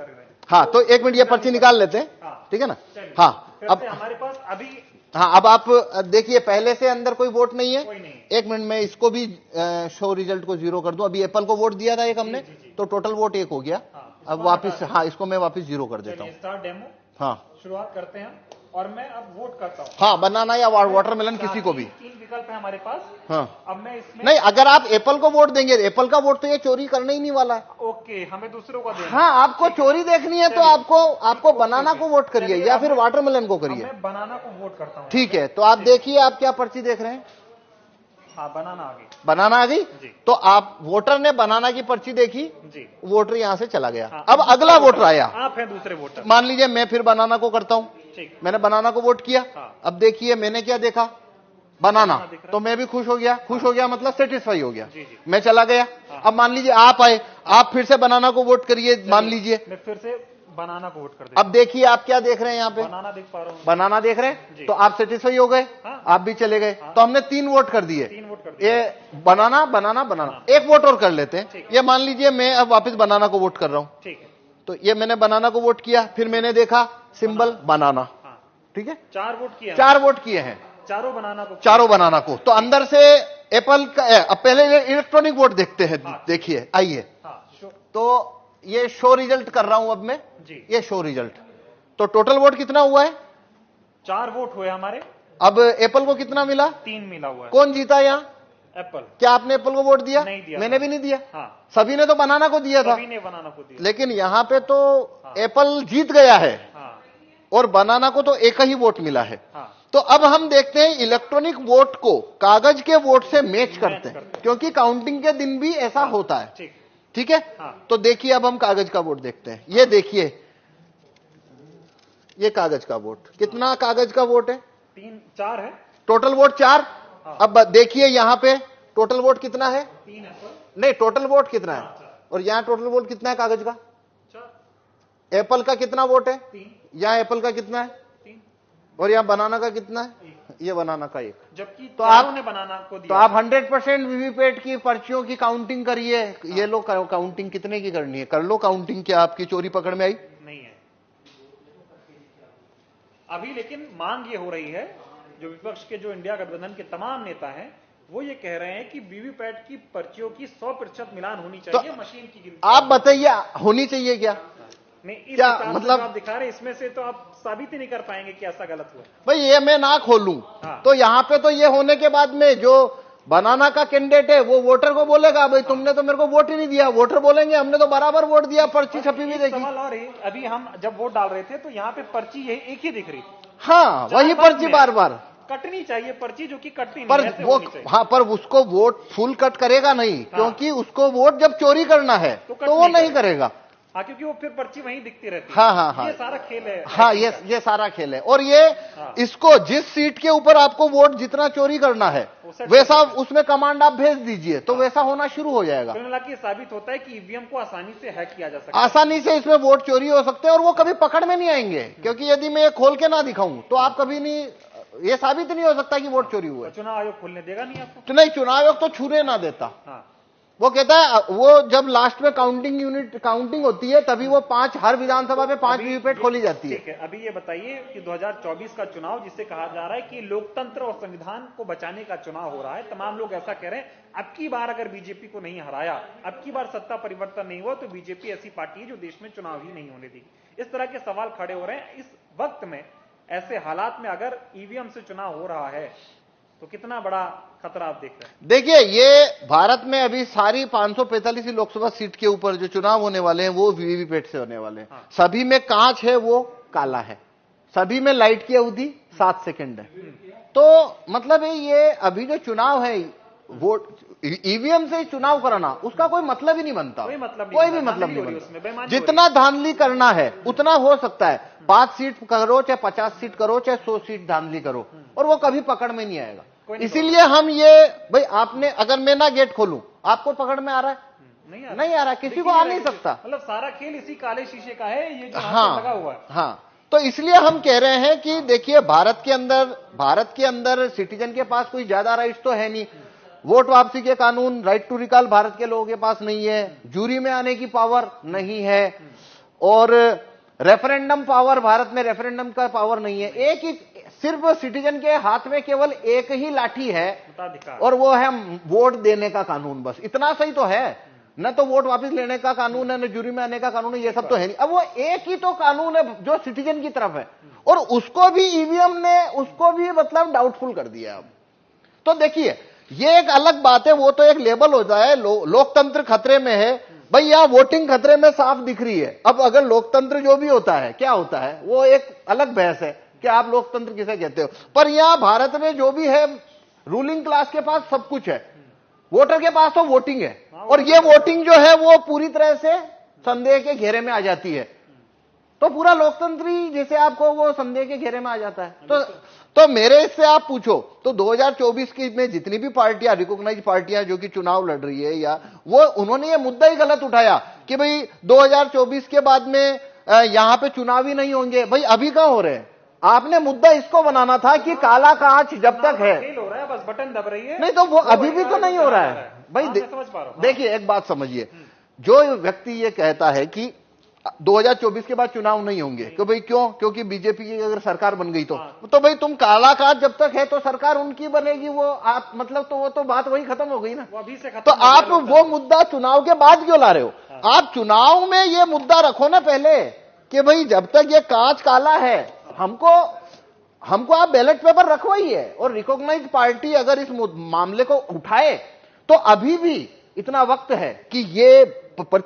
कर रहे हैं। हाँ, तो 1 मिनट ये पर्ची निकाल लेते हैं, ठीक है ना। हाँ, अब हमारे पास अभी, हाँ, अब आप देखिए पहले से अंदर कोई वोट नहीं है। कोई नहीं। 1 मिनट में इसको भी शो रिजल्ट को 0 कर दूं। अभी एप्पल को वोट दिया था एक हमने, तो टोटल वोट 1 हो गया। अब वापस, हाँ, इसको मैं वापस 0 कर देता हूँ। स्टार्ट डेमो, हाँ, शुरुआत करते हैं और मैं अब वोट करता हूँ। हाँ, बनाना या वाटरमेलन किसी को भी। 3 विकल्प है हमारे पास। हाँ, अब मैं इसमें, नहीं, अगर आप एप्पल को वोट देंगे, एप्पल का वोट तो ये चोरी करने ही नहीं वाला है। ओके, हमें दूसरों को देना। हाँ, आपको चोरी देखनी है तो आपको बनाना को वोट करिए या फिर वाटरमेलन को करिए। मैं बनाना को वोट करता हूँ। ठीक है, तो आप देखिए आप क्या पर्ची देख रहे हैं। हाँ, बनाना आ गई। बनाना आ गई। तो आप वोटर ने बनाना की पर्ची देखी जी, वोटर यहां से चला गया। हाँ, अब अगला वोटर आया, आप हैं दूसरे वोटर। मान लीजिए मैं फिर बनाना को करता हूं। ठीक, मैंने बनाना को वोट किया। हाँ। अब देखिए मैंने क्या देखा, बनाना, दिख रहा है। तो मैं भी खुश हो गया। खुश हो गया मतलब सेटिस्फाई हो गया। जी, जी। मैं चला गया। अब मान लीजिए आप आए, आप फिर से बनाना को वोट करिए, मान लीजिए। मैं फिर से बनाना को वोट कर देता अब देखिए आप क्या देख रहे हैं यहाँ पे, हूँ। बनाना देख पा रहा हूँ। बनाना देख रहे जी। हैं, तो आप सेटिस्फाई हो गए। हाँ। आप भी चले गए। तो हमने 3 वोट कर दिए। 3 वोट कर दिए। ये बनाना बनाना बनाना, 1 वोट और कर लेते हैं। ठीक। ये मान लीजिए मैं अब वापस बनाना को वोट कर रहा हूं। ठीक है, तो ये मैंने बनाना को वोट किया, फिर मैंने देखा सिंबल बनाना। हाँ। ठीक है, 4 वोट किए। 4 वोट किए हैं, चारों बनाना को। चारों बनाना को। तो अंदर से एप्पल का, अब पहले इलेक्ट्रॉनिक वोट देखते हैं। देखिए आइए, तो ये शो रिजल्ट कर रहा हूं अब मैं जी। ये शो रिजल्ट। तो टोटल वोट कितना हुआ है? 4 वोट हुए हमारे। अब एप्पल को कितना मिला? 3 मिला हुआ है। कौन जीता यहाँ? एप्पल। क्या आपने एप्पल को वोट दिया? नहीं दिया। मैंने भी नहीं दिया। हाँ, सभी ने तो बनाना को दिया था। सभी ने बनाना को दिया। लेकिन यहाँ पे तो एप्पल जीत गया है हाँ, और बनाना को तो 1 ही वोट मिला है। हाँ। तो अब हम देखते हैं इलेक्ट्रॉनिक वोट को कागज के वोट से मैच करते हैं, क्योंकि काउंटिंग के दिन भी ऐसा होता है। ठीक, ठीक है। हाँ। तो देखिए अब हम कागज का वोट देखते हैं। ये देखिए, ये कागज का वोट, कितना कागज का वोट है? 4 है। Total vote 4। अब देखिए यहाँ पे टोटल वोट कितना है? 3 है। नहीं, टोटल वोट कितना है? और यहाँ टोटल वोट कितना है कागज का? 4। एप्पल का कितना वोट है? 3। यहाँ एप्पल का कितना है? 3। और यहाँ बनाना का कितना है? ये बनाना का 1। जबकि तो आप ने बनाना को दिया। तो आप 100% वीवीपैट की पर्चियों की काउंटिंग करिए। ये लो काउंटिंग कितने की करनी है, कर लो काउंटिंग। क्या आपकी चोरी पकड़ में आई? नहीं है अभी, लेकिन मांग ये हो रही है, जो विपक्ष के, जो इंडिया गठबंधन के तमाम नेता हैं, वो ये कह रहे हैं कि वीवीपैट की पर्चियों की 100% मिलान होनी चाहिए। तो मशीन की गिनती आप बताइए होनी चाहिए क्या? नहीं, इस क्या हिसाब मतलब से आप दिखा रहे, इसमें से तो आप साबित ही नहीं कर पाएंगे कि ऐसा गलत हुआ। भाई ये मैं ना खोलूं। हाँ। तो यहाँ पे तो ये होने के बाद में जो बनाना का कैंडिडेट है वो वोटर को बोलेगा भाई तुमने तो मेरे को वोट ही नहीं दिया। वोटर बोलेंगे हमने तो बराबर वोट दिया, पर्ची छपी हुई देखी। सवाल और है, अभी हम जब वोट डाल रहे थे तो यहाँ पे पर्ची ये एक ही दिख रही। हाँ, वही पर्ची बार बार कटनी चाहिए पर्ची, जो कि कटती पर नहीं, ऐसे वो होनी चाहिए। हाँ, पर उसको वोट फुल कट करेगा नहीं, क्योंकि उसको वोट जब चोरी करना है तो वो नहीं करेगा। हाँ, क्योंकि वो फिर पर्ची वहीं दिखती रहती है। हाँ हाँ हाँ, ये सारा खेल है। हाँ, ये सारा खेल है। और ये इसको जिस सीट के ऊपर आपको वोट जितना चोरी करना है वैसा उसमें कमांड आप भेज दीजिए तो वैसा होना शुरू हो जाएगा। कुल मिला के साबित होता है कि ईवीएम को आसानी से हैक किया जा सकता है। आसानी से इसमें वोट चोरी हो सकते हैं और वो कभी पकड़ में नहीं आएंगे, क्योंकि यदि मैं ये खोल के ना दिखाऊं तो आप कभी नहीं, ये साबित नहीं हो सकता कि वोट चोरी हुआ है। चुनाव आयोग खोलने देगा नहीं आपको? तो नहीं, चुनाव आयोग तो छूने ना देता। वो कहता है, वो जब लास्ट में काउंटिंग होती है तभी वो 5 हर विधानसभा में 5 वीवीपैट खोली जाती है। ठीक है, अभी ये बताइए कि 2024 का चुनाव, जिसे कहा जा रहा है कि लोकतंत्र और संविधान को बचाने का चुनाव हो रहा है, तमाम लोग ऐसा कह रहे हैं, अब की बार अगर बीजेपी को नहीं हराया, अब की बार सत्ता परिवर्तन नहीं हुआ तो बीजेपी ऐसी पार्टी है जो देश में चुनाव ही नहीं होने देगी। इस तरह के सवाल खड़े हो रहे हैं। इस वक्त में, ऐसे हालात में अगर ईवीएम से चुनाव हो रहा है तो कितना बड़ा खतरा आप देख रहे हैं? देखिए, ये भारत में अभी सारी 545 लोकसभा सीट के ऊपर जो चुनाव होने वाले हैं वो वीवीपैट से होने वाले हैं। हाँ। सभी में कांच है, वो काला है। सभी में लाइट की अवधि 7 सेकंड है। तो मतलब है ये अभी जो चुनाव है, वोट ईवीएम से चुनाव कराना, उसका कोई मतलब ही नहीं बनता। कोई भी मतलब नहीं बनता। जितना धांधली करना है उतना हो सकता है। 5 सीट करो चाहे 50 सीट करो चाहे 100 सीट धांधली करो, और वो कभी पकड़ में नहीं आएगा। इसीलिए हम ये, भाई आपने, अगर मैं ना गेट खोलूं, आपको पकड़ में आ रहा है? नहीं आ रहा, किसी को आ नहीं सकता। मतलब सारा खेल इसी काले शीशे का है, ये जो हाँ, लगा हुआ है। हाँ, तो इसलिए हम कह रहे हैं कि देखिए, भारत के अंदर सिटीजन के पास कोई ज्यादा राइट्स तो है नहीं। वोट वापसी के कानून, राइट टू रिकॉल भारत के लोगों के पास नहीं है। जूरी में आने की पावर नहीं है। और रेफरेंडम पावर, भारत में रेफरेंडम का पावर नहीं है। एक ही सिर्फ सिटीजन के हाथ में केवल एक ही लाठी है और वो है वोट देने का कानून। बस इतना सही तो है, न तो वोट वापस लेने का कानून है, न जूरी में आने का कानून है, ये सब तो है नहीं। अब वो एक ही तो कानून है जो सिटीजन की तरफ है, और उसको भी ईवीएम ने उसको भी मतलब डाउटफुल कर दिया। अब तो देखिए ये एक अलग बात है, वो तो एक लेबल होता है लोकतंत्र खतरे में है। भाई यहां वोटिंग खतरे में साफ दिख रही है। अब अगर लोकतंत्र जो भी होता है क्या होता है वो एक अलग बहस है कि आप लोकतंत्र किसे कहते हो, पर यहां भारत में जो भी है रूलिंग क्लास के पास सब कुछ है, वोटर के पास तो वोटिंग है, और ये वोटिंग जो है वो पूरी तरह से संदेह के घेरे में आ जाती है। तो पूरा लोकतंत्र ही जैसे आपको वो संदेह के घेरे में आ जाता है। तो मेरे इससे आप पूछो तो 2024 की में जितनी भी पार्टियां, रिकॉग्नाइज पार्टियां जो कि चुनाव लड़ रही है, या वो उन्होंने ये मुद्दा ही गलत उठाया कि भाई 2024 के बाद में यहां पे चुनाव ही नहीं होंगे। भाई अभी कहां हो रहे हैं? आपने मुद्दा इसको बनाना था कि काला कांच जब तक है, हो रहा है, बस बटन दब रही है, नहीं तो वो अभी भी तो नहीं हो रहा है। भाई देखिए एक बात समझिए, जो व्यक्ति ये कहता है कि 2024 के बाद चुनाव नहीं होंगे, कि भाई क्यों? क्योंकि बीजेपी की अगर सरकार बन गई तो भाई तुम काला कांच जब तक है तो सरकार उनकी बनेगी, वो आप मतलब तो वो तो बात वही खत्म हो गई ना। वो अभी से खत्म तो आप वो मुद्दा चुनाव के बाद क्यों ला रहे हो? आप चुनाव में ये मुद्दा रखो ना पहले कि भाई जब तक ये कांच काला है हमको आप बैलेट पेपर रखवाइए, और रिकॉग्नाइज पार्टी अगर इस मामले को उठाए तो अभी भी इतना वक्त है कि ये